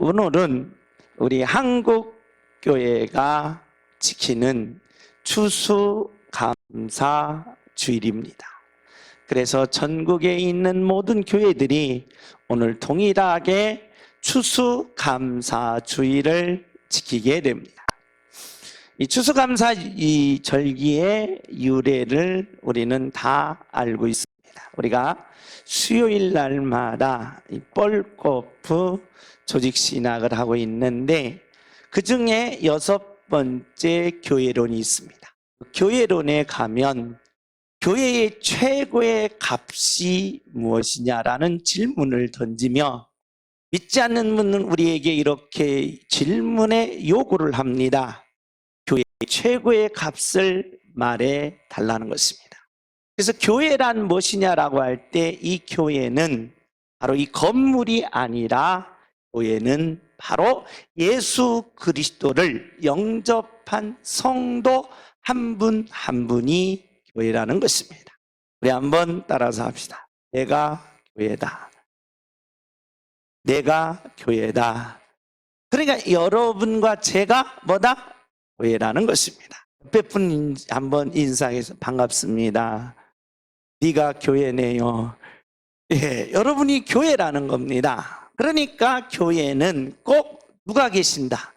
오늘은 우리 한국교회가 지키는 추수감사주일입니다. 그래서 전국에 있는 모든 교회들이 오늘 동일하게 추수감사주일을 지키게 됩니다. 이 추수감사 이 절기의 유래를 우리는 다 알고 있습니다. 우리가 수요일 날마다 이 뻘코프 조직신학을 하고 있는데 그 중에 6번째 교회론이 있습니다. 교회론에 가면 교회의 최고의 값이 무엇이냐라는 질문을 던지며 믿지 않는 분은 우리에게 이렇게 질문에 요구를 합니다. 교회의 최고의 값을 말해 달라는 것입니다. 그래서 교회란 무엇이냐라고 할 때 이 교회는 바로 이 건물이 아니라 교회는 바로 예수 그리스도를 영접한 성도 한 분 한 분이 교회라는 것입니다. 우리 한번 따라서 합시다. 내가 교회다. 내가 교회다. 그러니까 여러분과 제가 뭐다? 교회라는 것입니다. 옆에 분 한번 인사해서 반갑습니다. 네가 교회네요. 예, 여러분이 교회라는 겁니다. 그러니까 교회는 꼭 누가 계신다?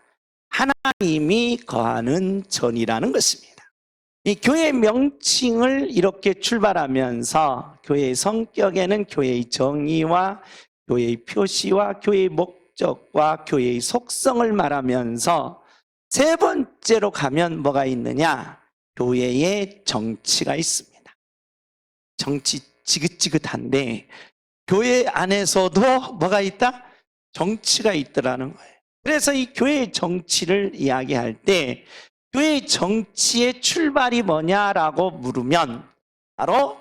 하나님이 거하는 전이라는 것입니다. 이 교회 명칭을 이렇게 출발하면서 교회의 성격에는 교회의 정의와 교회의 표시와 교회의 목적과 교회의 속성을 말하면서 세 번째로 가면 뭐가 있느냐? 교회의 정치가 있습니다. 정치 지긋지긋한데 교회 안에서도 뭐가 있다? 정치가 있더라는 거예요. 그래서 이 교회의 정치를 이야기할 때 교회의 정치의 출발이 뭐냐라고 물으면 바로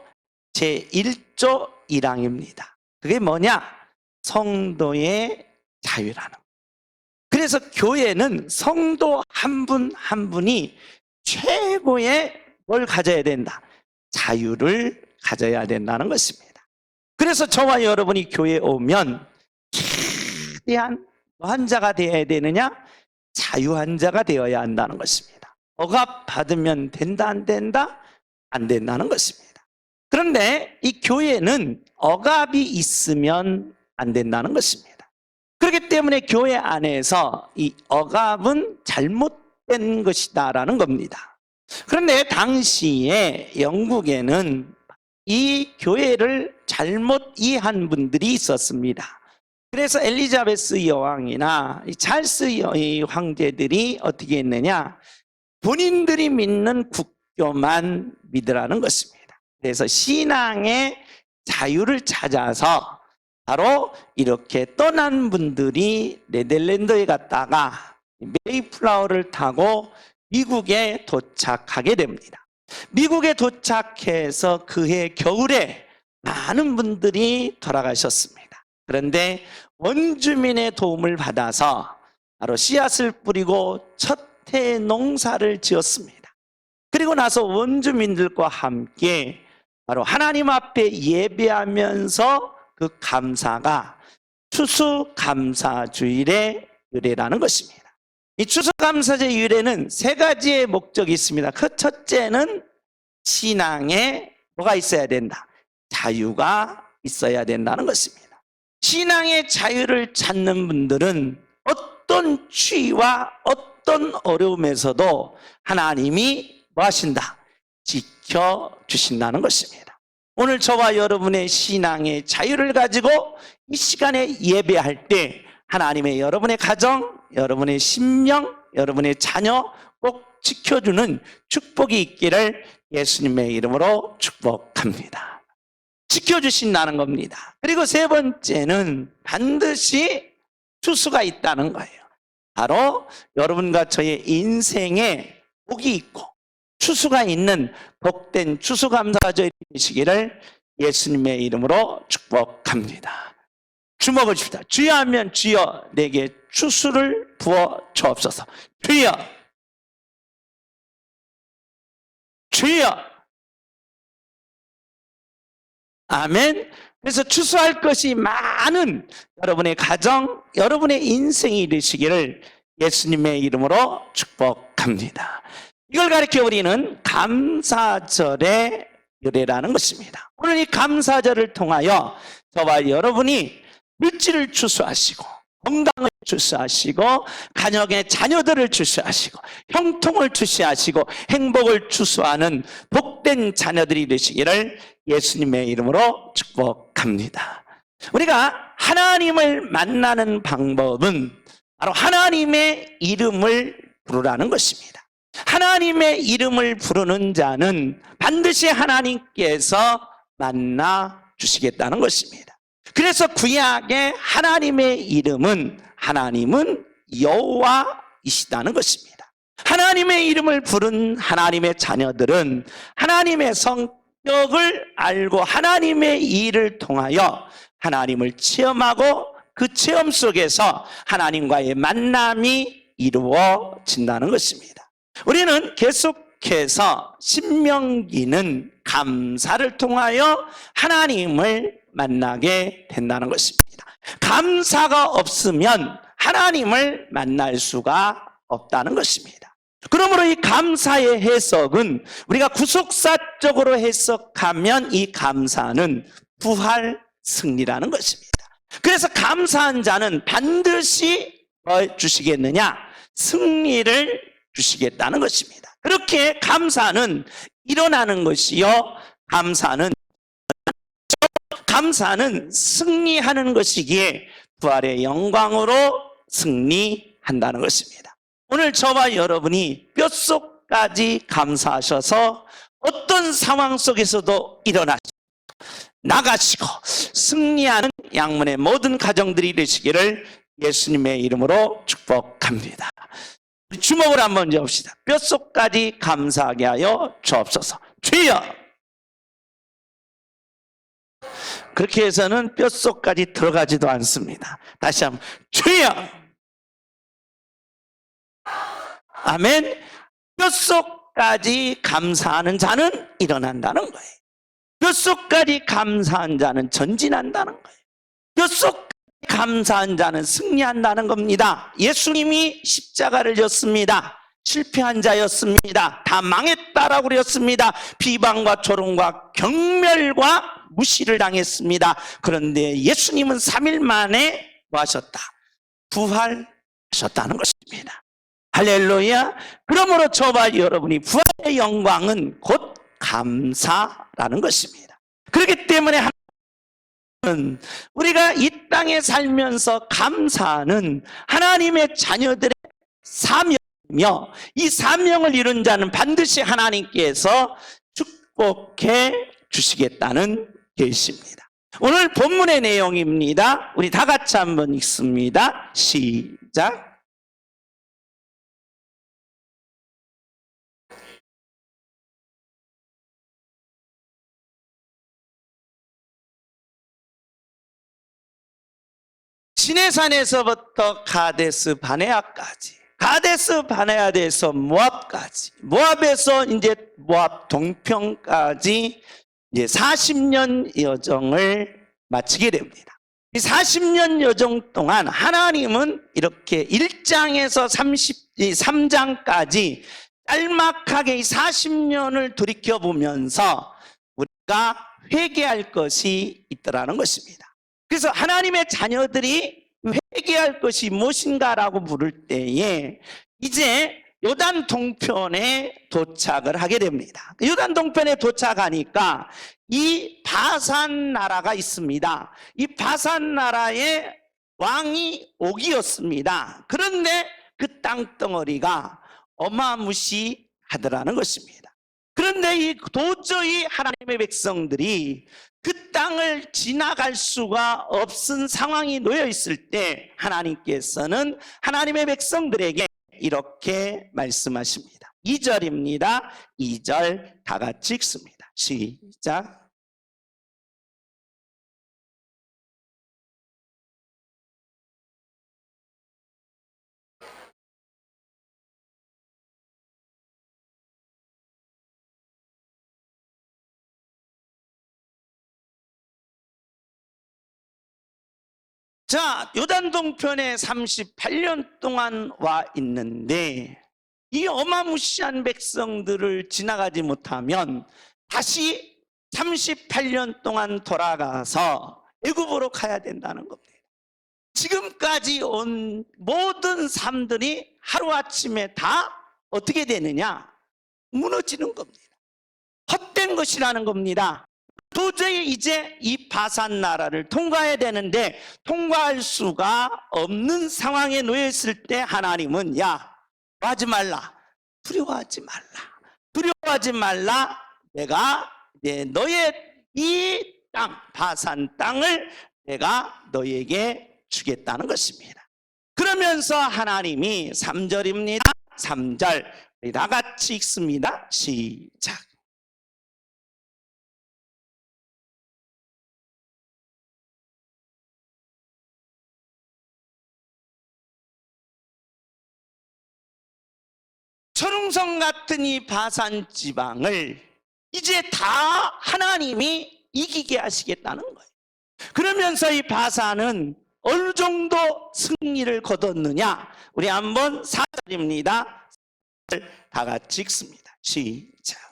제1조 1항입니다. 그게 뭐냐? 성도의 자유라는 거예요. 그래서 교회는 성도 한 분 한 분이 최고의 뭘 가져야 된다? 자유를 가져야 된다는 것입니다. 그래서 저와 여러분이 교회에 오면 최대한 환자가 되어야 되느냐? 자유환자가 되어야 한다는 것입니다. 억압 받으면 된다 안 된다? 안 된다는 것입니다. 그런데 이 교회는 억압이 있으면 안 된다는 것입니다. 그렇기 때문에 교회 안에서 이 억압은 잘못된 것이다라는 겁니다. 그런데 당시에 영국에는 이 교회를 잘못 이해한 분들이 있었습니다. 그래서 엘리자베스 여왕이나 찰스 황제들이 어떻게 했느냐? 본인들이 믿는 국교만 믿으라는 것입니다. 그래서 신앙의 자유를 찾아서 바로 이렇게 떠난 분들이 네덜란드에 갔다가 메이플라워를 타고 미국에 도착하게 됩니다. 미국에 도착해서 그해 겨울에 많은 분들이 돌아가셨습니다. 그런데 원주민의 도움을 받아서 바로 씨앗을 뿌리고 첫 해 농사를 지었습니다. 그리고 나서 원주민들과 함께 바로 하나님 앞에 예배하면서 그 감사가 추수감사주일의 유래라는 것입니다. 이 추수감사주의 유래는 세 가지의 목적이 있습니다. 그 첫째는 신앙에 뭐가 있어야 된다? 자유가 있어야 된다는 것입니다. 신앙의 자유를 찾는 분들은 어떤 추위와 어떤 어려움에서도 하나님이 뭐 하신다? 지켜주신다는 것입니다. 오늘 저와 여러분의 신앙의 자유를 가지고 이 시간에 예배할 때 하나님의 여러분의 가정, 여러분의 심령, 여러분의 자녀 꼭 지켜주는 축복이 있기를 예수님의 이름으로 축복합니다. 지켜주신다는 겁니다. 그리고 세 번째는 반드시 추수가 있다는 거예요. 바로 여러분과 저의 인생에 복이 있고 추수가 있는 복된 추수감사절이 되시기를 예수님의 이름으로 축복합니다. 주먹을 줍시다. 주여 하면 주여 내게 추수를 부어 주옵소서. 주여, 주여. 아멘. 그래서 추수할 것이 많은 여러분의 가정, 여러분의 인생이 되시기를 예수님의 이름으로 축복합니다. 이걸 가리켜 우리는 감사절의 유래라는 것입니다. 오늘 이 감사절을 통하여 저와 여러분이 물질을 추수하시고 건강을 추수하시고 가정의 자녀들을 추수하시고 형통을 추수하시고 행복을 추수하는 복된 자녀들이 되시기를 예수님의 이름으로 축복합니다. 우리가 하나님을 만나는 방법은 바로 하나님의 이름을 부르라는 것입니다. 하나님의 이름을 부르는 자는 반드시 하나님께서 만나 주시겠다는 것입니다. 그래서 구약의 하나님의 이름은 하나님은 여호와이시다는 것입니다. 하나님의 이름을 부른 하나님의 자녀들은 하나님의 성격을 알고 하나님의 일을 통하여 하나님을 체험하고 그 체험 속에서 하나님과의 만남이 이루어진다는 것입니다. 우리는 계속해서 신명기는 감사를 통하여 하나님을 만나게 된다는 것입니다. 감사가 없으면 하나님을 만날 수가 없다는 것입니다. 그러므로 이 감사의 해석은 우리가 구속사적으로 해석하면 이 감사는 부활 승리라는 것입니다. 그래서 감사한 자는 반드시 뭐 주시겠느냐? 승리를 주시겠다는 것입니다. 그렇게 감사는 일어나는 것이요, 감사는 승리하는 것이기에 부활의 영광으로 승리한다는 것입니다. 오늘 저와 여러분이 뼛속까지 감사하셔서 어떤 상황 속에서도 나가시고 승리하는 양문의 모든 가정들이 되시기를 예수님의 이름으로 축복합니다. 주먹을 한번 잡읍시다. 뼛속까지 감사하게 하여 주옵소서. 주여! 그렇게 해서는 뼛속까지 들어가지도 않습니다. 다시 한번 주여! 아멘. 뼛속까지 감사하는 자는 일어난다는 거예요. 뼛속까지 감사한 자는 전진한다는 거예요. 뼛속까지 감사한 자는 승리한다는 겁니다. 예수님이 십자가를 졌습니다. 실패한 자였습니다. 다 망했다라고 그랬습니다. 비방과 조롱과 경멸과 무시를 당했습니다. 그런데 예수님은 3일 만에 뭐 하셨다? 부활하셨다는 것입니다. 할렐루야. 그러므로 저와 여러분이 부활의 영광은 곧 감사라는 것입니다. 그렇기 때문에 우리가 이 땅에 살면서 감사하는 하나님의 자녀들의 사명이며, 이 사명을 이룬 자는 반드시 하나님께서 축복해 주시겠다는 계시입니다. 오늘 본문의 내용입니다. 우리 다 같이 한번 읽습니다. 시작. 시내산에서부터 가데스 바네아까지, 가데스 바네아에서 모압까지, 모압에서 이제 모압 동편까지 이제 40년 여정을 마치게 됩니다. 이 40년 여정 동안 하나님은 이렇게 1장에서 33장까지 짤막하게 이 40년을 돌이켜보면서 우리가 회개할 것이 있더라는 것입니다. 그래서 하나님의 자녀들이 회개할 것이 무엇인가라고 물을 때에 이제 요단 동편에 도착을 하게 됩니다. 요단 동편에 도착하니까 이 바산 나라가 있습니다. 이 바산 나라의 왕이 옥이었습니다. 그런데 그 땅덩어리가 어마무시하더라는 것입니다. 그런데 이 도저히 하나님의 백성들이 그 땅을 지나갈 수가 없은 상황이 놓여 있을 때 하나님께서는 하나님의 백성들에게 이렇게 말씀하십니다. 2절입니다. 2절 다 같이 읽습니다. 시작. 자, 요단 동편에 38년 동안 와 있는데 이 어마무시한 백성들을 지나가지 못하면 다시 38년 동안 돌아가서 애굽으로 가야 된다는 겁니다. 지금까지 온 모든 삶들이 하루아침에 다 어떻게 되느냐? 무너지는 겁니다. 헛된 것이라는 겁니다. 도저히 이제 이 바산 나라를 통과해야 되는데 통과할 수가 없는 상황에 놓여 있을 때 하나님은 야, 하지 말라. 두려워하지 말라. 두려워하지 말라. 내가 너의 이 땅, 바산 땅을 내가 너에게 주겠다는 것입니다. 그러면서 하나님이 3절입니다. 3절 우리 다 같이 읽습니다. 시작. 철웅성 같은 이 바산 지방을 이제 다 하나님이 이기게 하시겠다는 거예요. 그러면서 이 바산은 어느 정도 승리를 거뒀느냐? 우리 한번 4절입니다. 다 같이 읽습니다. 시작.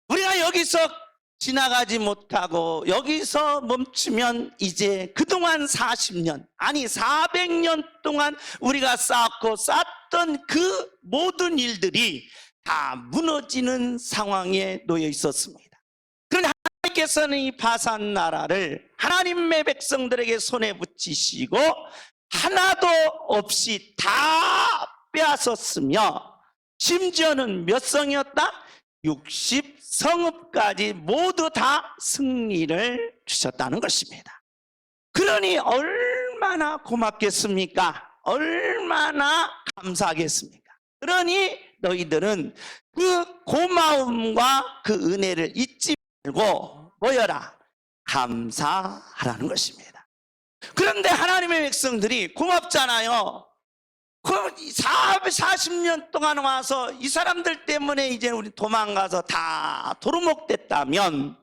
우리가 여기서 지나가지 못하고 여기서 멈추면 이제 그동안 40년 아니 400년 동안 우리가 쌓고 쌓던 그 모든 일들이 다 무너지는 상황에 놓여 있었습니다. 그런데 하나님께서는 이 바산 나라를 하나님의 백성들에게 손에 붙이시고 하나도 없이 다 빼앗았으며 심지어는 몇 성이었다? 60성읍까지 모두 다 승리를 주셨다는 것입니다. 그러니 얼마나 고맙겠습니까? 얼마나 감사하겠습니까? 그러니 너희들은 그 고마움과 그 은혜를 잊지 말고 뭐여라? 감사하라는 것입니다. 그런데 하나님의 백성들이 고맙잖아요. 40년 동안 와서 이 사람들 때문에 이제 우리 도망가서 다 도루묵됐다면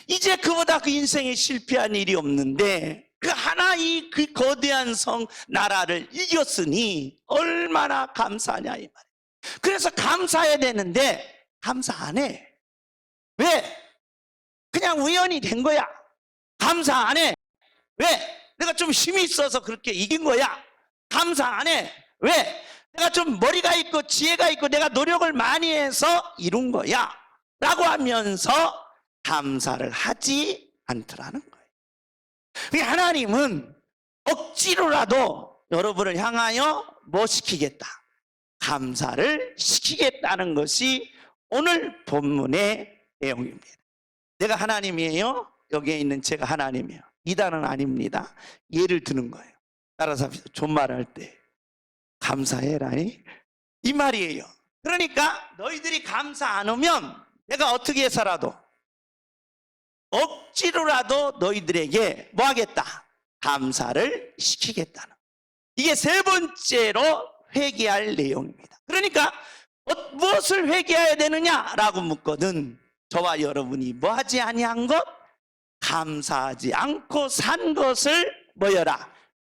이제 그보다 그 인생에 실패한 일이 없는데 그 하나 이 그 거대한 성 나라를 이겼으니 얼마나 감사하냐 이 말이에요. 그래서 감사해야 되는데 감사 안 해. 왜? 그냥 우연히 된 거야. 감사 안 해. 왜? 내가 좀 힘이 있어서 그렇게 이긴 거야. 감사 안 해. 왜? 내가 좀 머리가 있고 지혜가 있고 내가 노력을 많이 해서 이룬 거야 라고 하면서 감사를 하지 않더라는 거예요. 하나님은 억지로라도 여러분을 향하여 뭐 시키겠다? 감사를 시키겠다는 것이 오늘 본문의 내용입니다. 내가 하나님이에요? 여기에 있는 제가 하나님이에요. 이단은 아닙니다. 예를 드는 거예요. 따라서 존말할 때 감사해라니 이 말이에요. 그러니까 너희들이 감사 안 하면 내가 어떻게 해서라도 억지로라도 너희들에게 뭐 하겠다? 감사를 시키겠다는, 이게 세 번째로 회개할 내용입니다. 그러니까 무엇을 회개해야 되느냐라고 묻거든 저와 여러분이 뭐 하지 아니한 것? 감사하지 않고 산 것을 뭐여라?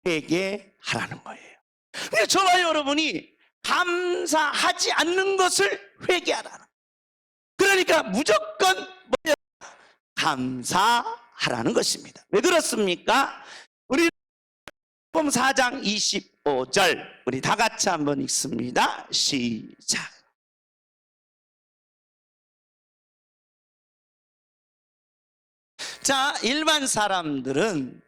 회개하라는 거예요. 그러니까 저와 여러분이 감사하지 않는 것을 회개하라는, 그러니까 무조건 감사하라는 것입니다. 왜 그렇습니까? 우리 봄 4장 25절 우리 다 같이 한번 읽습니다. 시작. 자, 일반 사람들을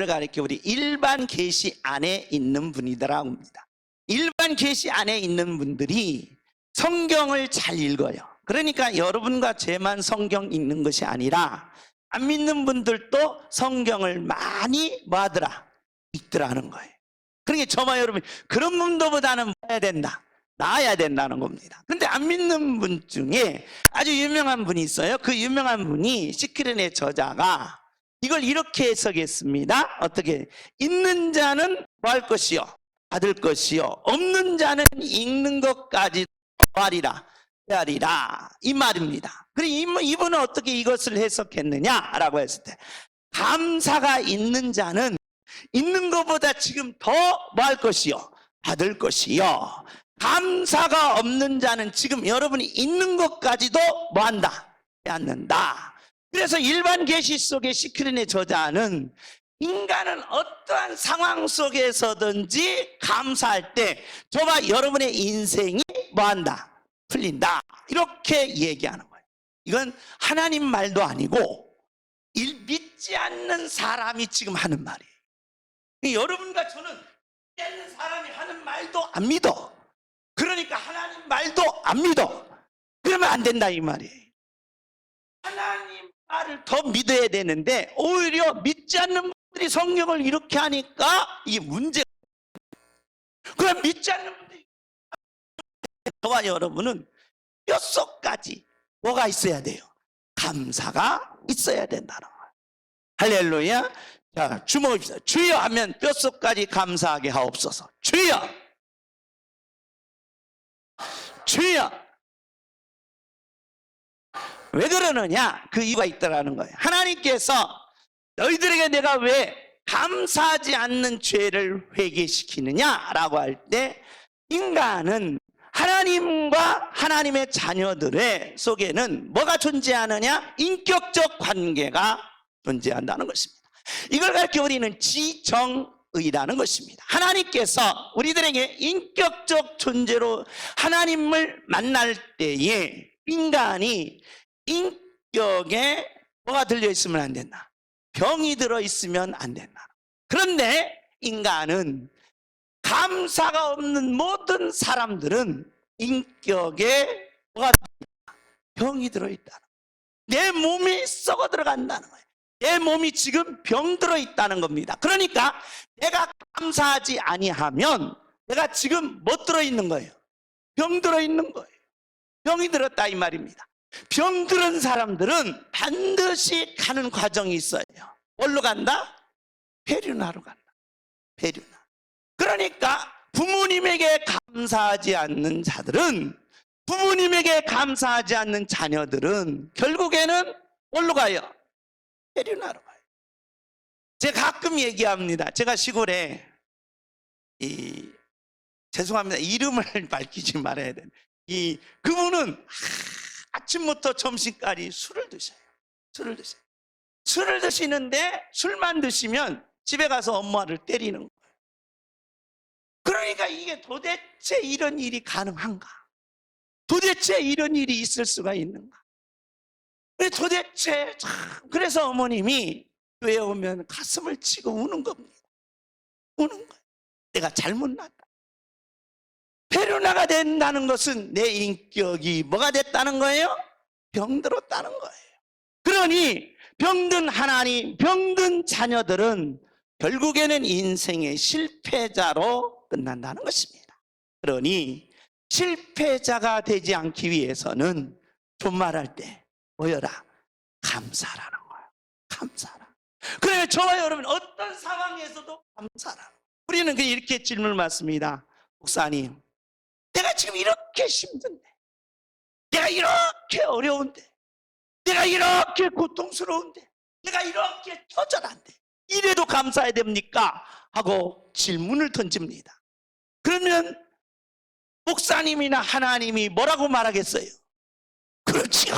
가리켜 우리 일반 계시 안에 있는 분이더라고 합니다. 일반 계시 안에 있는 분들이 성경을 잘 읽어요. 그러니까 여러분과 제만 성경 읽는 것이 아니라 안 믿는 분들도 성경을 많이 뭐 하더라? 읽더라는 거예요. 그러니까 저와 여러분 그런 분들보다는 뭐 해야 된다? 나아야 된다는 겁니다. 근데 안 믿는 분 중에 아주 유명한 분이 있어요. 그 유명한 분이 시크릿의 저자가 이걸 이렇게 해석했습니다. 어떻게? 있는 자는 뭐 할 것이요? 받을 것이요. 없는 자는 읽는 것까지 하리라. 하리라. 이 말입니다. 그리고 이분은 어떻게 이것을 해석했느냐라고 했을 때, 감사가 있는 자는 있는 것보다 지금 더 뭐 할 것이요? 받을 것이요. 감사가 없는 자는 지금 여러분이 있는 것까지도 뭐 한다? 빼앗는다. 그래서 일반 계시 속의 시크릿의 저자는 인간은 어떠한 상황 속에서든지 감사할 때 저와 여러분의 인생이 뭐 한다? 풀린다. 이렇게 얘기하는 거예요. 이건 하나님 말도 아니고 믿지 않는 사람이 지금 하는 말이에요. 여러분과 저는 믿지 않는 사람이 하는 말도 안 믿어. 그러니까 하나님 말도 안 믿어. 그러면 안 된다 이 말이에요. 하나님 말을 더 믿어야 되는데 오히려 믿지 않는 분들이 성경을 이렇게 하니까 이게 문제가. 그럼 믿지 않는 분들이, 저와 여러분은 뼛속까지 뭐가 있어야 돼요? 감사가 있어야 된다는 거예요. 할렐루야. 자, 주목합시다. 주여 하면 뼛속까지 감사하게 하옵소서. 주여, 주여. 왜 그러느냐? 그 이유가 있다라는 거예요. 하나님께서 너희들에게 내가 왜 감사하지 않는 죄를 회개시키느냐라고 할 때, 인간은 하나님과 하나님의 자녀들의 속에는 뭐가 존재하느냐? 인격적 관계가 존재한다는 것입니다. 이걸 가르쳐 우리는 지정의라는 것입니다. 하나님께서 우리들에게 인격적 존재로 하나님을 만날 때에 인간이 인격에 뭐가 들려있으면 안 된다? 병이 들어있으면 안 된다. 그런데 인간은 감사가 없는 모든 사람들은 인격에 뭐가 병이 들어있다. 내 몸이 썩어 들어간다는 거예요. 내 몸이 지금 병들어 있다는 겁니다. 그러니까 내가 감사하지 아니하면 내가 지금 못 들어있는 거예요. 병들어 있는 거예요. 병이 들었다 이 말입니다. 병들은 사람들은 반드시 가는 과정이 있어요. 뭘로 간다? 폐륜하러 간다. 폐륜하. 그러니까 부모님에게 감사하지 않는 자들은, 부모님에게 감사하지 않는 자녀들은 결국에는 뭘로 가요? 폐륜하러 가요. 제가 가끔 얘기합니다. 제가 시골에 죄송합니다. 이름을 밝히지 말아야 되는데 그분은 아침부터 점심까지 술을 드셔요. 술을 드셔요. 술을 드시는데 술만 드시면 집에 가서 엄마를 때리는 거예요. 그러니까 이게 도대체 이런 일이 가능한가? 도대체 이런 일이 있을 수가 있는가? 도대체 그래서 어머님이 교회에 오면 가슴을 치고 우는 겁니다. 우는 거예요. 내가 잘못 났다. 폐륜화가 된다는 것은 내 인격이 뭐가 됐다는 거예요? 병들었다는 거예요. 그러니 병든 하나님, 병든 자녀들은 결국에는 인생의 실패자로 끝난다는 것입니다. 그러니 실패자가 되지 않기 위해서는 존말할 때 모여라. 감사라는 거예요. 감사라. 그래요. 저와 여러분 어떤 상황에서도 감사라. 우리는 이렇게 질문을 받습니다. 목사님, 내가 지금 이렇게 힘든데, 내가 이렇게 어려운데, 내가 이렇게 고통스러운데, 내가 이렇게 처절한데 이래도 감사해야 됩니까? 하고 질문을 던집니다. 그러면 목사님이나 하나님이 뭐라고 말하겠어요? 그렇지요.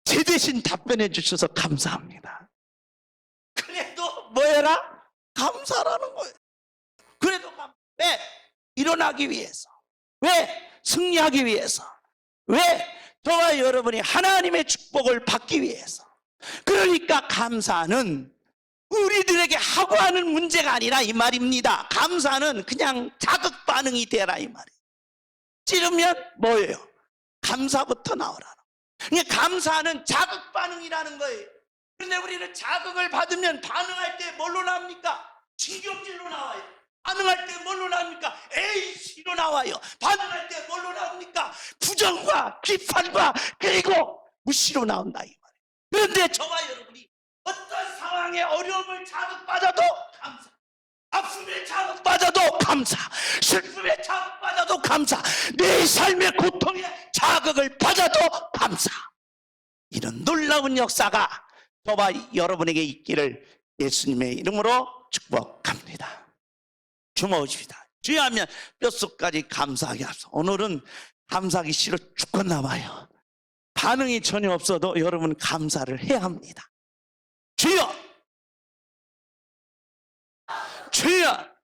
제 대신 답변해 주셔서 감사합니다. 그래도 뭐해라? 감사라는 거예요. 그래도 왜? 일어나기 위해서. 왜? 승리하기 위해서. 왜? 저와 여러분이 하나님의 축복을 받기 위해서. 그러니까 감사는 우리들에게 하고 하는 문제가 아니라 이 말입니다. 감사는 그냥 자극 반응이 되라 이 말이에요. 찌르면 뭐예요? 감사부터 나오라. 그러니까 감사는 자극 반응이라는 거예요. 그런데 우리는 자극을 받으면 반응할 때 뭘로 나옵니까? 신경질로 나와요. 반응할 때 뭘로 나옵니까? 에이씨로 나와요. 반응할 때 뭘로 나옵니까? 부정과 비판과 그리고 무시로 나온다 이 말이에요. 그런데 저와 여러분이 어떤 상황에 어려움을 자극받아도 감사. 아픔에 자극받아도 감사, 슬픔에 자극받아도 감사, 내 삶의 고통에 자극을 받아도 감사. 이런 놀라운 역사가 저와 여러분에게 있기를 예수님의 이름으로 축복합니다. 주모십시다. 주여 하면 뼛속까지 감사하게 하소서. 오늘은 감사하기 싫어 죽겠나 봐요. 반응이 전혀 없어도 여러분 감사를 해야 합니다. 주여, 주여.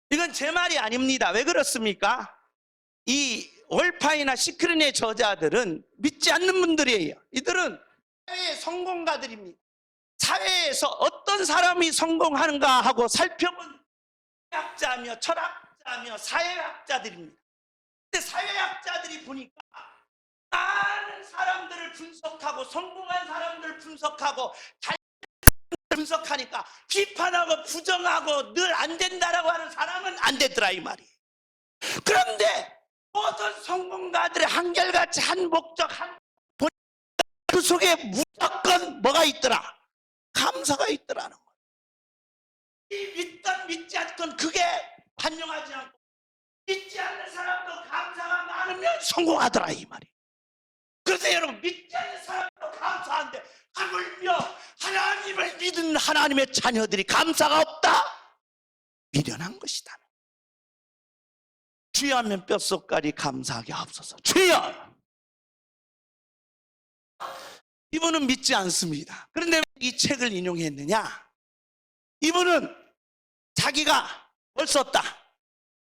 이건 제 말이 아닙니다. 왜 그렇습니까? 이 월파이나 시크릿의 저자들은 믿지 않는 분들이에요. 이들은 사회의 성공가들입니다. 사회에서 어떤 사람이 성공하는가 하고 살펴본 학자며 철학자며 사회학자들입니다. 근데 사회학자들이 보니까 많은 사람들을 분석하고 성공한 사람들을 분석하고 분석하니까 비판하고 부정하고 늘 안 된다라고 하는 사람은 안 되더라 이 말이에요. 그런데 모든 성공가들의 한결같이 한 목적, 그 속에 무조건 뭐가 있더라? 감사가 있더라는 거예요. 믿든 믿지 않든 그게 반영하지 않고 믿지 않는 사람도 감사가 많으면 성공하더라 이 말이에요. 그래서 여러분 믿지 않는 사람도 감사한데 하물며 하나님을 믿은 하나님의 자녀들이 감사가 없다? 미련한 것이다. 주여 하면 뼛속까지 감사하게 하옵소서. 주여! 이분은 믿지 않습니다. 그런데 왜 이 책을 인용했느냐? 이분은 자기가 뭘 썼다?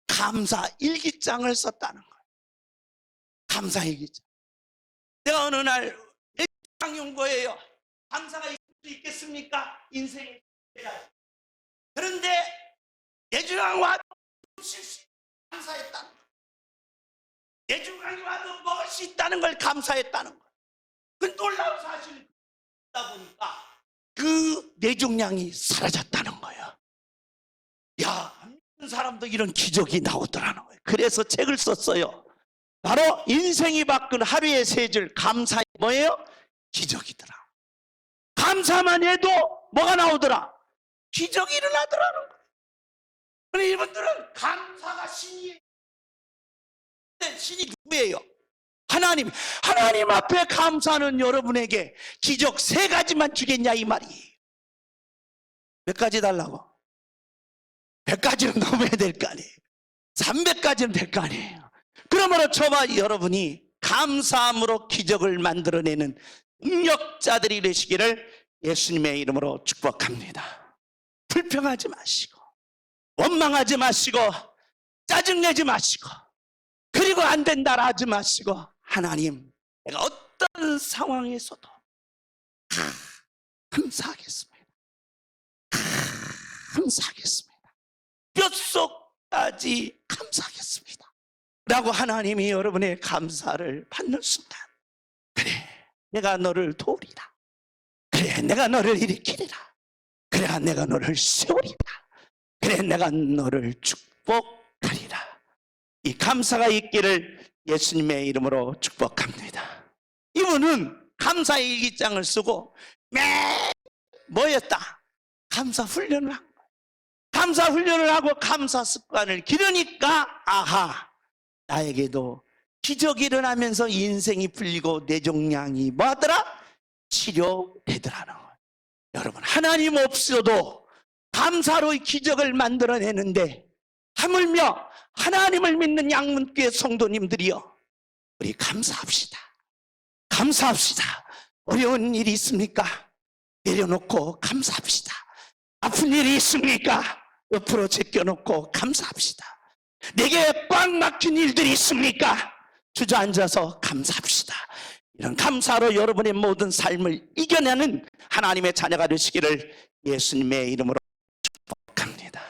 감사 일기장을 썼다는 거예요. 감사 일기장. 내가 어느 날 일기장 온 거예요. 감사가 있을 수 있겠습니까? 인생에. 그런데 예주왕 와도 감사했다는 거예요. 예주왕이 와도 무엇이 있다는 걸 감사했다는 거예요. 그 놀라운 사실을 듣다 보니까 그 내중량이 사라졌다는 거예요. 야, 안 믿는 사람도 이런 기적이 나오더라는 거예요. 그래서 책을 썼어요. 바로 인생이 바꾼 하루의 세 줄 감사의 뭐예요? 기적이더라. 감사만 해도 뭐가 나오더라? 기적이 일어나더라는 거예요. 그런데 이분들은 감사가 신이에요. 근데 신이 누구예요? 하나님. 하나님 앞에 감사는 여러분에게 기적 3가지만 주겠냐 이 말이에요. 몇 가지 달라고? 100가지는 넘어야 될 거 아니에요. 300가지는 될 거 아니에요. 그러므로 저와 여러분이 감사함으로 기적을 만들어내는 능력자들이 되시기를 예수님의 이름으로 축복합니다. 불평하지 마시고 원망하지 마시고 짜증내지 마시고 그리고 안 된다라 하지 마시고 하나님, 내가 어떤 상황에서도 감사하겠습니다. 감사하겠습니다. 뼛속까지 감사하겠습니다. 라고 하나님이 여러분의 감사를 받는 순간, 그래, 내가 너를 도우리라. 그래, 내가 너를 일으키리라. 그래, 내가 너를 세우리라. 그래, 내가 너를 축복하리라. 이 감사가 있기를 예수님의 이름으로 축복합니다. 이분은 감사의 일기장을 쓰고 매일 뭐였다? 감사 훈련을 한 거예요. 감사 훈련을 하고 감사 습관을 기르니까 아하, 나에게도 기적이 일어나면서 인생이 풀리고 뇌종양이 뭐하더라? 치료되더라는 거예요. 여러분, 하나님 없어도 감사로 기적을 만들어내는데 하물며 하나님을 믿는 양문교회 성도님들이요, 우리 감사합시다. 감사합시다. 어려운 일이 있습니까? 내려놓고 감사합시다. 아픈 일이 있습니까? 옆으로 제껴놓고 감사합시다. 내게 꽉 막힌 일들이 있습니까? 주저앉아서 감사합시다. 이런 감사로 여러분의 모든 삶을 이겨내는 하나님의 자녀가 되시기를 예수님의 이름으로 축복합니다.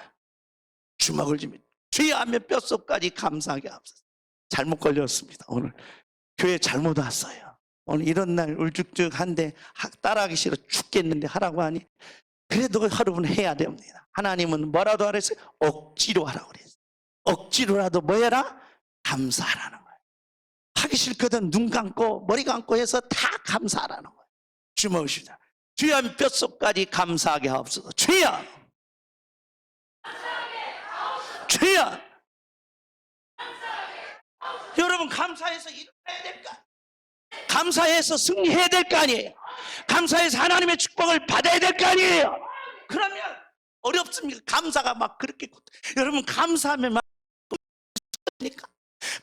주먹을 줍니다. 주여 하면 뼛속까지 감사하게 하옵소서. 잘못 걸렸습니다. 오늘 교회 잘못 왔어요. 오늘 이런 날 울죽죽한데 따라하기 싫어 죽겠는데 하라고 하니 그래도 하루는 해야 됩니다. 하나님은 뭐라도 하랬어요? 억지로 하라고 그랬어요. 억지로라도 뭐 해라? 감사하라는 거예요. 하기 싫거든 눈 감고 머리 감고 해서 다 감사하라는 거예요. 주먹으시다. 주여 하면 뼛속까지 감사하게 하옵소서. 주여, 그러면 여러분 감사해서 일어나야 될 거 아니에요. 감사해서 승리해야 될 거 아니에요. 감사해서 하나님의 축복을 받아야 될 거 아니에요. 그러면 어렵습니까? 감사가 막 그렇게 여러분 감사하면 막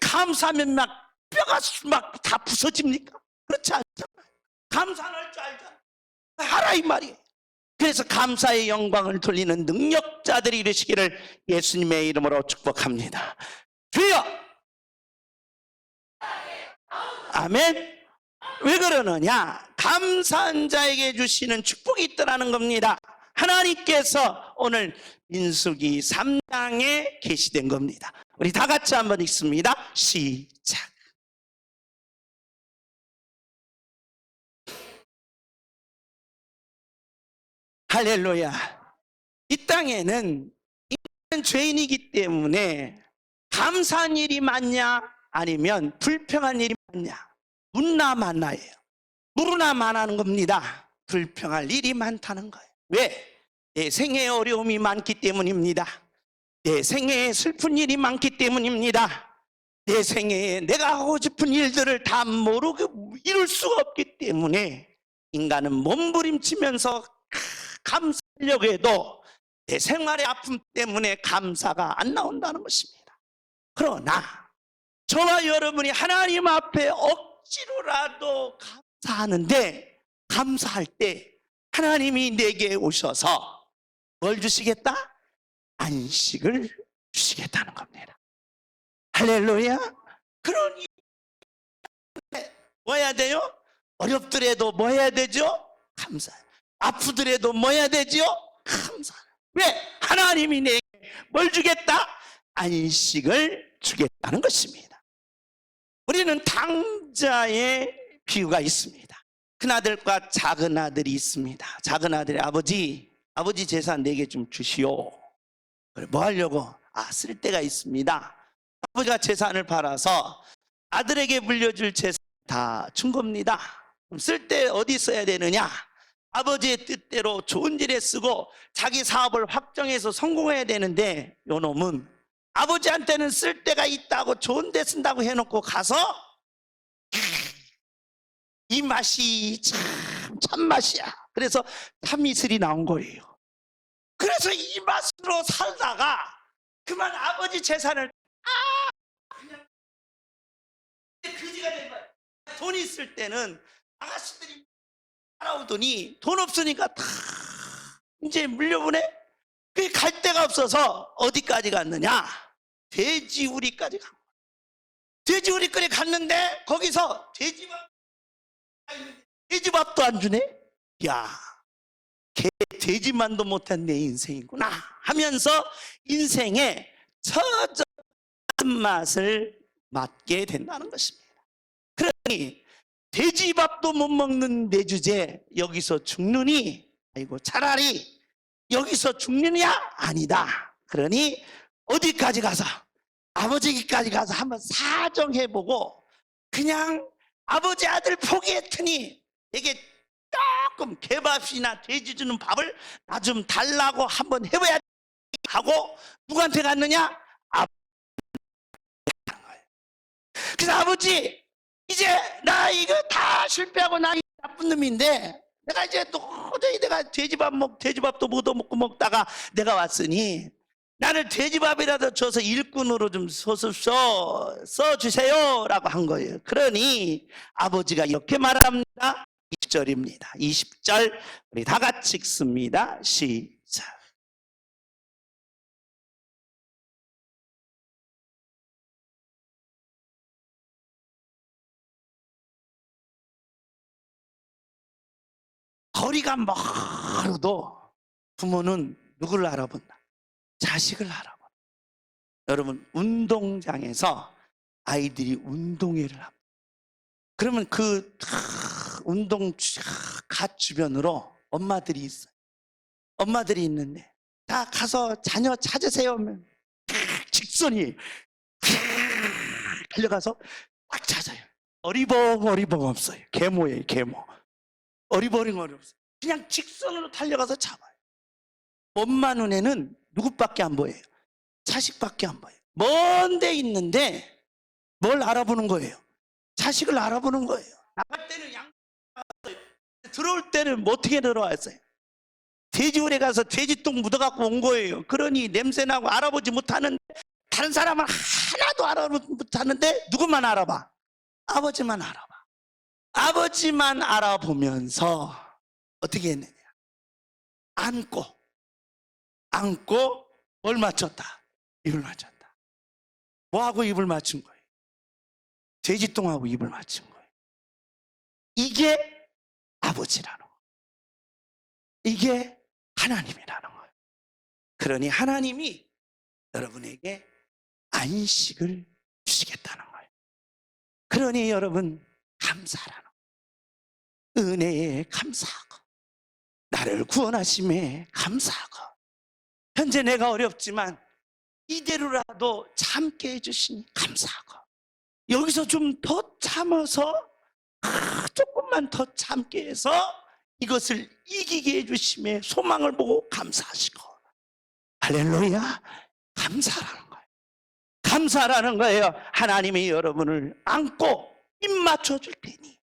감사하면 막 뼈가 막 다 부서집니까? 그렇지 않잖아요. 감사할 줄 알잖아요. 하라 이 말이에요. 그래서 감사의 영광을 돌리는 능력자들이 이르시기를 예수님의 이름으로 축복합니다. 주여! 아멘. 왜 그러느냐? 감사한 자에게 주시는 축복이 있더라는 겁니다. 하나님께서 오늘 민수기 3장에 계시된 겁니다. 우리 다 같이 한번 읽습니다. 시작. 할렐루야. 이 땅에는 인간은 죄인이기 때문에 감사한 일이 많냐 아니면 불평한 일이 많냐, 묻나 마나예요. 물으나 마나는 겁니다. 불평할 일이 많다는 거예요. 왜? 내 생애에 어려움이 많기 때문입니다. 내 생애에 슬픈 일이 많기 때문입니다. 내 생애에 내가 하고 싶은 일들을 다 모르고 이룰 수가 없기 때문에 인간은 몸부림치면서 감사하려고 해도 내 생활의 아픔 때문에 감사가 안 나온다는 것입니다. 그러나 저와 여러분이 하나님 앞에 억지로라도 감사하는데, 감사할 때 하나님이 내게 오셔서 뭘 주시겠다? 안식을 주시겠다는 겁니다. 할렐루야. 그러니 뭐 해야 돼요? 어렵더라도 뭐 해야 되죠? 감사. 아프더라도 뭐 해야 되죠? 감사. 왜? 하나님이 내게 뭘 주겠다? 안식을 주겠다는 것입니다. 우리는 당자의 비유가 있습니다. 큰아들과 작은아들이 있습니다. 작은아들이 아버지 재산 4개 좀 주시오. 그래, 뭐 하려고? 쓸 데가 있습니다. 아버지가 재산을 팔아서 아들에게 물려줄 재산 다 준 겁니다. 그럼 쓸 때 어디 써야 되느냐? 아버지의 뜻대로 좋은 일에 쓰고 자기 사업을 확정해서 성공해야 되는데, 요 놈은 아버지한테는 쓸 데가 있다고 좋은 데 쓴다고 해놓고 가서 이 맛이 참 맛이야. 그래서 참이슬이 나온 거예요. 그래서 이 맛으로 살다가 그만 아버지 재산을 그냥 그지가 된 거야. 돈 있을 때는 아가씨들이 따라오더니 돈 없으니까 다 이제 물려보내. 그게 갈 데가 없어서 어디까지 갔느냐? 돼지우리까지 간 거야. 돼지우리까지 갔는데 거기서 돼지밥도 안 주네? 야, 돼지만도 못한 내 인생이구나 하면서 인생의 처절한 맛을 맡게 된다는 것입니다. 그러니 돼지밥도 못 먹는 내 주제 여기서 죽느니, 아이고 차라리 여기서 죽느냐? 아니다. 그러니 어디까지 가서, 아버지까지 가서 한번 사정해보고 그냥 아버지 아들 포기했더니 내게 조금 개밥이나 돼지 주는 밥을 나 좀 달라고 한번 해봐야 하고 누구한테 갔느냐? 그래서 아버지, 이제 나 이거 다 실패하고 나 나쁜 놈인데 내가 이제 도저히 내가 돼지밥도 못 먹고 먹다가 내가 왔으니 나를 돼지밥이라도 줘서 일꾼으로 좀 써주세요 라고 한 거예요. 그러니 아버지가 이렇게 말합니다. 20절입니다. 20절 우리 다 같이 읽습니다. 시작. 거리가 멀어도 부모는 누구를 알아본다? 자식을 알아본다. 여러분, 운동장에서 아이들이 운동회를 합니다. 그러면 그 운동 갓 주변으로 엄마들이 있어요. 엄마들이 있는데 다 가서 자녀 찾으세요 하면 직선이 달려가서 딱 찾아요. 어리벙 없어요. 계모예요, 계모. 어리버링 없어요. 그냥 직선으로 달려가서 잡아요. 엄마 눈에는 누구밖에 안 보여요? 자식밖에 안 보여요. 먼 데 있는데 뭘 알아보는 거예요? 자식을 알아보는 거예요. 나갈 때는 양, 들어올 때는 뭐 어떻게 들어왔어요? 돼지우레 가서 돼지똥 묻어갖고 온 거예요. 그러니 냄새나고 알아보지 못하는데, 다른 사람은 하나도 알아보지 못하는데 누구만 알아봐? 아버지만 알아봐. 아버지만 알아보면서 어떻게 했느냐? 안고 뭘 맞췄다? 입을 맞췄다. 뭐하고 입을 맞춘 거예요? 돼지똥하고 입을 맞춘 거예요. 이게 아버지라는 거예요. 이게 하나님이라는 거예요. 그러니 하나님이 여러분에게 안식을 주시겠다는 거예요. 그러니 여러분 감사라는 거예요. 은혜에 감사하고, 나를 구원하심에 감사하고, 현재 내가 어렵지만 이대로라도 참게 해주시니 감사하고, 여기서 좀 더 참아서 조금만 더 참게 해서 이것을 이기게 해주심에 소망을 보고 감사하시고, 할렐루야, 감사라는 거예요. 감사라는 거예요. 하나님이 여러분을 안고 입 맞춰줄 테니,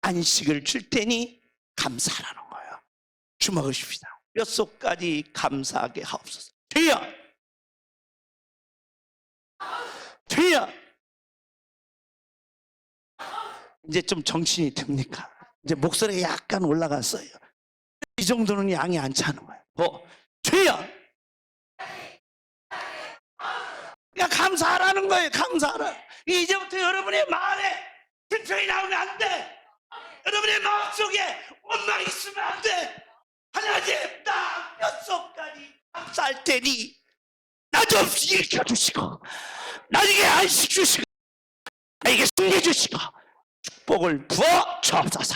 안식을 줄 테니 감사라는 거예요. 주먹으십시다. 뼛속까지 감사하게 하옵소서. 주여, 주여. 이제 좀 정신이 듭니까? 이제 목소리가 약간 올라갔어요. 이 정도는 양이 안 차는 거예요. 주여, 그러니까 감사하라는 거예요. 감사하라. 이제부터 여러분의 마음에 불평이 나오면 안 돼. 여러분의 마음속에 원망이 있으면 안 돼. 하나님, 나 뼛속까지 감사할 테니 나 좀 일으켜주시고, 나에게 안식 주시고, 나에게 승리 주시고, 축복을 부어 주옵소서.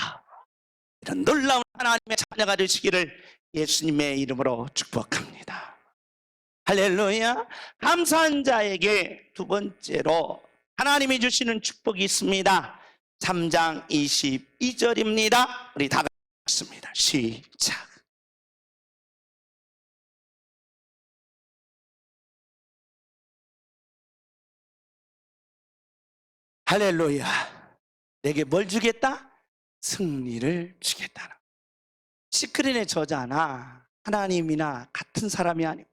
이런 놀라운 하나님의 자녀가 되시기를 예수님의 이름으로 축복합니다. 할렐루야. 감사한 자에게 두 번째로 하나님이 주시는 축복이 있습니다. 3장 22절입니다. 우리 다 같이 읽습니다. 시작. 할렐루야. 내게 뭘 주겠다? 승리를 주겠다는. 시크릿의 저자나 하나님이나 같은 사람이 아닙니다.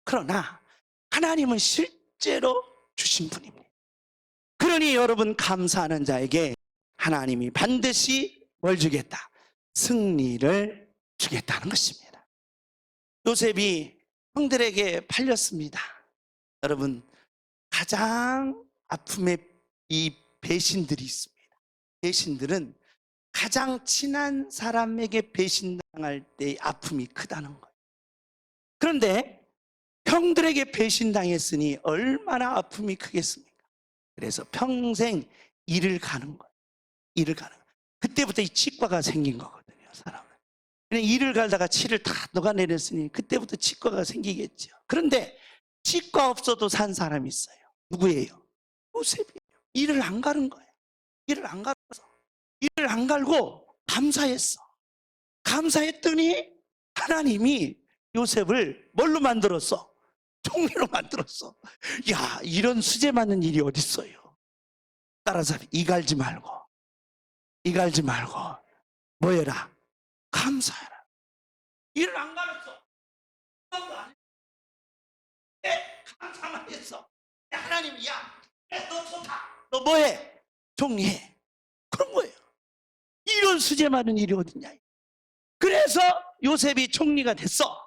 그러나 하나님은 실제로 주신 분입니다. 그러니 여러분, 감사하는 자에게 하나님이 반드시 뭘 주겠다? 승리를 주겠다는 것입니다. 요셉이 형들에게 팔렸습니다. 여러분, 가장 아픔의 이 배신들이 있습니다. 배신들은 가장 친한 사람에게 배신당할 때의 아픔이 크다는 거예요. 그런데 형들에게 배신당했으니 얼마나 아픔이 크겠습니까? 그래서 평생 일을 가는 거예요. 일을 가는 거예요. 그때부터 이 치과가 생긴 거거든요, 사람은. 그냥 일을 갈다가 치를 다 녹아내렸으니 그때부터 치과가 생기겠죠. 그런데 치과 없어도 산 사람이 있어요. 누구예요? 요셉이에요. 일을 안 가는 거예요. 일을 안 갈았어. 일을 안 갈고 감사했어. 감사했더니 하나님이 요셉을 뭘로 만들었어? 총리로 만들었어. 야, 이런 수제 맞는 일이 어딨어요. 따라서 이 갈지 말고 뭐 해라? 감사해라. 일을 안 갈았어. 감사만 했어. 하나님이, 야, 너 좋다. 너 뭐해? 총리해. 그런 거예요. 이런 수제 많은 일이 어딨냐. 그래서 요셉이 총리가 됐어.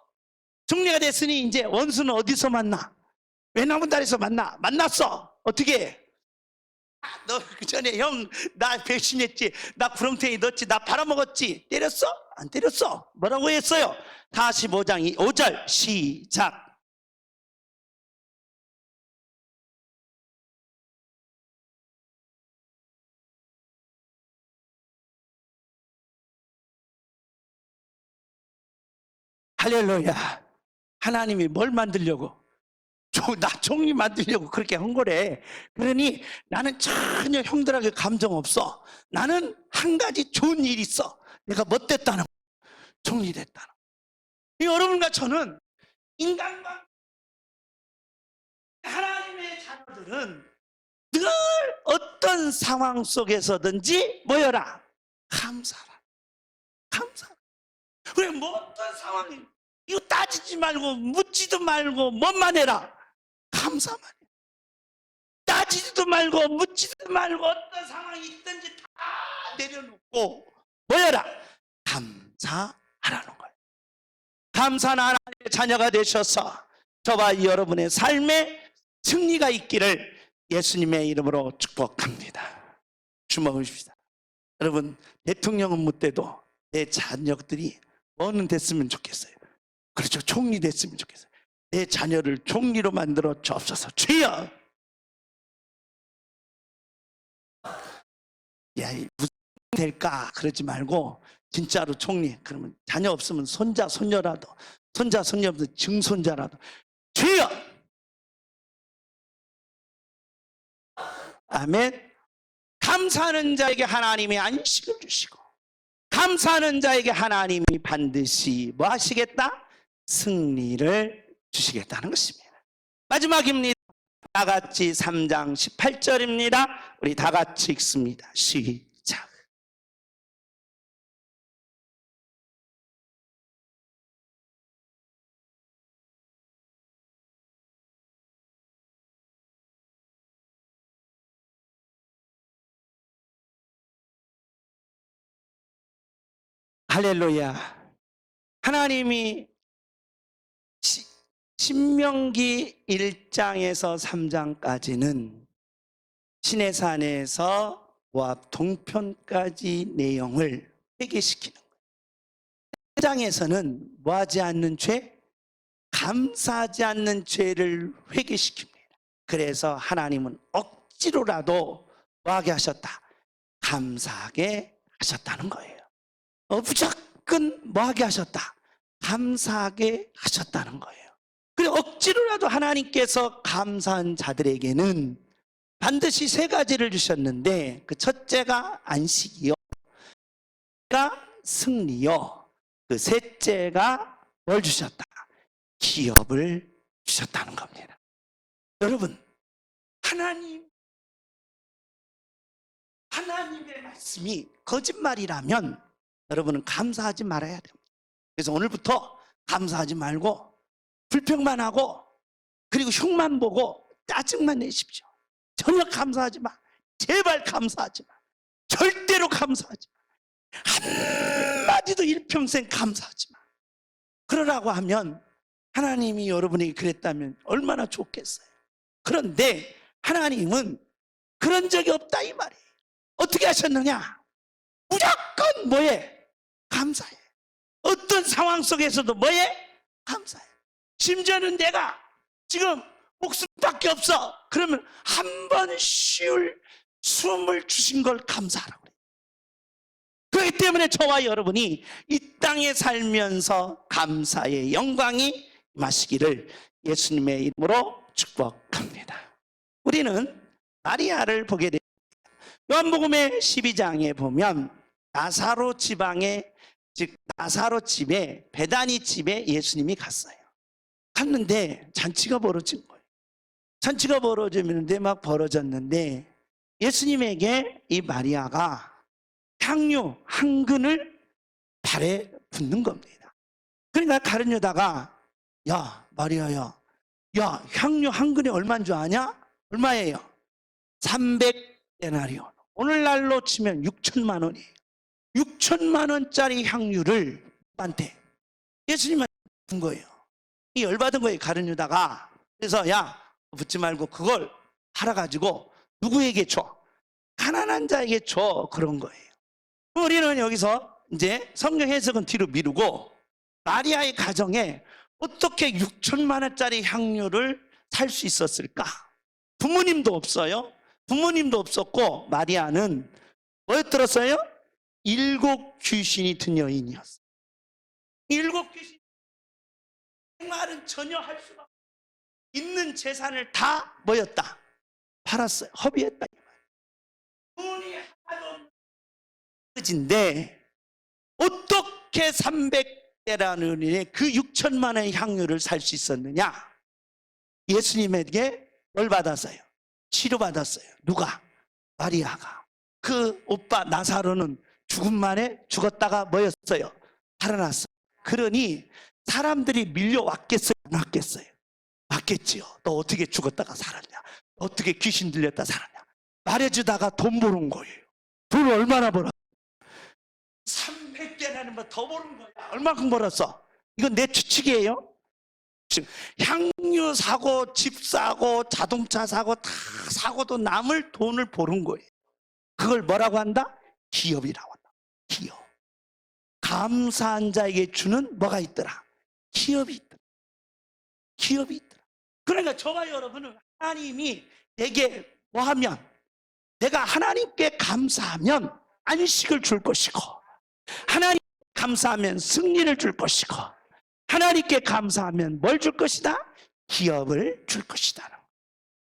총리가 됐으니 이제 원수는 어디서 만나? 외나무다리에서 만났어. 어떻게? 너 그 전에 형 나 배신했지, 나 구렁텅이 넣었지, 나 팔아먹었지. 때렸어? 안 때렸어. 뭐라고 했어요? 45장 5절 시작. 할렐루야. 하나님이 뭘 만들려고? 나 총리 만들려고 그렇게 한 거래. 그러니 나는 전혀 형들에게 감정 없어. 나는 한 가지 좋은 일이 있어. 내가 뭐 됐다는 거야? 총리 됐다는 거야. 여러분과 저는 인간과 하나님의 자녀들은 늘 어떤 상황 속에서든지 뭐여라? 감사라. 감사. 그래, 뭐 어떤 상황이, 이거 따지지 말고 묻지도 말고 뭐만 해라? 감사만 해. 따지지도 말고 묻지도 말고 어떤 상황이 있든지 다 내려놓고 뭐여라? 감사하라는 거예요. 감사는 하나님의 자녀가 되셔서 저와 여러분의 삶에 승리가 있기를 예수님의 이름으로 축복합니다. 주목하십시다. 여러분, 대통령은 못 돼도 내 자녀들이 뭐는 됐으면 좋겠어요. 그렇죠. 총리 됐으면 좋겠어요. 내 자녀를 총리로 만들어 주옵소서. 주여. 야, 무슨 될까 그러지 말고 진짜로 총리. 그러면 자녀 없으면 손자 손녀라도, 손자 손녀 없으면 증손자라도 주여. 아멘. 감사하는 자에게 하나님이 안식을 주시고, 감사하는 자에게 하나님이 반드시 뭐 하시겠다? 승리를 주시겠다는 것입니다. 마지막입니다. 다 같이 3장 18절입니다. 우리 다 같이 읽습니다. 시작. 할렐루야. 하나님이 신명기 1장에서 3장까지는 시내산에서 모압 동편까지 내용을 회개시키는 거예요. 1장에서는 뭐하지 않는 죄? 감사하지 않는 죄를 회개시킵니다. 그래서 하나님은 억지로라도 뭐하게 하셨다? 감사하게 하셨다는 거예요. 무조건 뭐하게 하셨다? 감사하게 하셨다는 거예요. 그리고 억지로라도 하나님께서 감사한 자들에게는 반드시 3가지를 주셨는데, 그 첫째가 안식이요, 승리요, 그 셋째가 뭘 주셨다? 기업을 주셨다는 겁니다. 여러분, 하나님의 말씀이 거짓말이라면 여러분은 감사하지 말아야 됩니다. 그래서 오늘부터 감사하지 말고 불평만 하고 그리고 흉만 보고 짜증만 내십시오. 전혀 감사하지 마. 제발 감사하지 마. 절대로 감사하지 마. 한마디도 일평생 감사하지 마. 그러라고 하면 하나님이 여러분에게 그랬다면 얼마나 좋겠어요. 그런데 하나님은 그런 적이 없다 이 말이에요. 어떻게 하셨느냐? 무조건 뭐해? 감사해. 어떤 상황 속에서도 뭐해? 감사해. 심지어는 내가 지금 목숨밖에 없어. 그러면 한 번 쉴 숨을 주신 걸 감사하라고 그래요. 그렇기 때문에 저와 여러분이 이 땅에 살면서 감사의 영광이 임하시기를 예수님의 이름으로 축복합니다. 우리는 마리아를 보게 됩니다. 요한복음의 12장에 보면 나사로 지방에, 즉 나사로 집에, 베다니 집에 예수님이 갔어요. 갔는데 잔치가 벌어진 거예요. 잔치가 벌어지는데 막 벌어졌는데 예수님에게 이 마리아가 향유 한 근을 발에 붓는 겁니다. 그러니까 다른 여자가 야 마리아야, 야 향유 한 근이 얼마인 줄 아냐? 얼마예요? 300데나리온. 오늘날로 치면 6천만 원이에요. 6천만 원짜리 향유를 한테 예수님한테 준 거예요. 이 열받은 거예요, 가룟 유다가. 그래서 야 붓지 말고 그걸 팔아가지고 누구에게 줘? 가난한 자에게 줘. 그런 거예요. 우리는 여기서 이제 성경 해석은 뒤로 미루고 마리아의 가정에 어떻게 6천만 원짜리 향유를 살 수 있었을까? 부모님도 없어요. 부모님도 없었고 마리아는 뭐였더랬어요? 7 귀신이 든 여인이었어요. 7 귀신 생활은 전혀 할 수가 없어요. 있는 재산을 다 뭐였다? 팔았어요. 허비했다. 돈이 하나도 없는 끝인데 어떻게 300데나리온의 그 6천만 원의 향유를 살 수 있었느냐? 예수님에게 뭘 받았어요? 치료받았어요. 누가? 마리아가. 그 오빠 나사로는 죽음 만에 죽었다가 뭐였어요? 살아났어요. 그러니 사람들이 밀려왔겠어요? 안 왔겠어요? 왔겠지요. 너 어떻게 죽었다가 살았냐? 어떻게 귀신 들렸다 살았냐? 말해주다가 돈 버는 거예요. 돈 얼마나 벌었어? 300개라는 거 더 버는 거야. 얼마큼 벌었어? 이건 내 추측이에요. 지금 향유 사고, 집 사고, 자동차 사고 다 사고도 남을 돈을 버는 거예요. 그걸 뭐라고 한다? 기업이라고 한다. 기업. 감사한 자에게 주는 뭐가 있더라? 기업이 있더라. 기업이 있더라. 그러니까 저와 여러분은 하나님이 내게 뭐 하면, 내가 하나님께 감사하면 안식을 줄 것이고, 하나님께 감사하면 승리를 줄 것이고, 하나님께 감사하면 뭘 줄 것이다? 기업을 줄 것이다.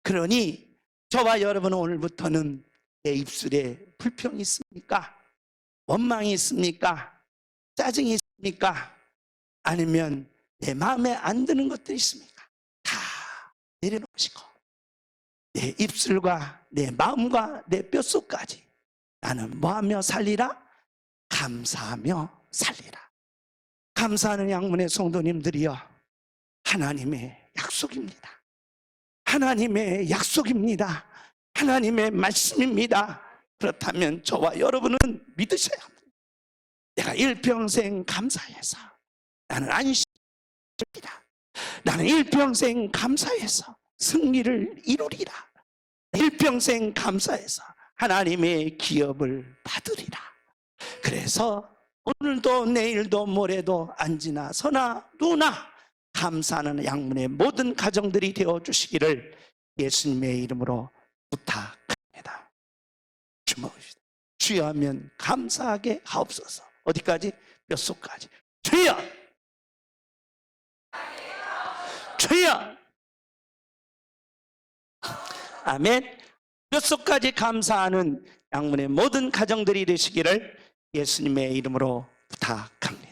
그러니 저와 여러분은 오늘부터는 내 입술에 불평이 있습니까? 원망이 있습니까? 짜증이 있습니까? 아니면 내 마음에 안 드는 것들이 있습니까? 다 내려놓으시고 내 입술과 내 마음과 내 뼛속까지 나는 뭐하며 살리라? 감사하며 살리라. 감사하는 양문의 성도님들이여, 하나님의 약속입니다. 하나님의 약속입니다. 하나님의 말씀입니다. 그렇다면 저와 여러분은 믿으셔야 합니다. 내가 일평생 감사해서 나는 안식입니다. 나는 일평생 감사해서 승리를 이루리라. 일평생 감사해서 하나님의 기업을 받으리라. 그래서 오늘도 내일도 모레도 안지나 서나 누나 감사하는 양문의 모든 가정들이 되어주시기를 예수님의 이름으로 부탁합니다. 주먹읍시다. 주여 하면 감사하게 하옵소서. 어디까지? 뼛속까지. 주여! 주여! 아멘. 뼛속까지 감사하는 양문의 모든 가정들이 되시기를 예수님의 이름으로 부탁합니다.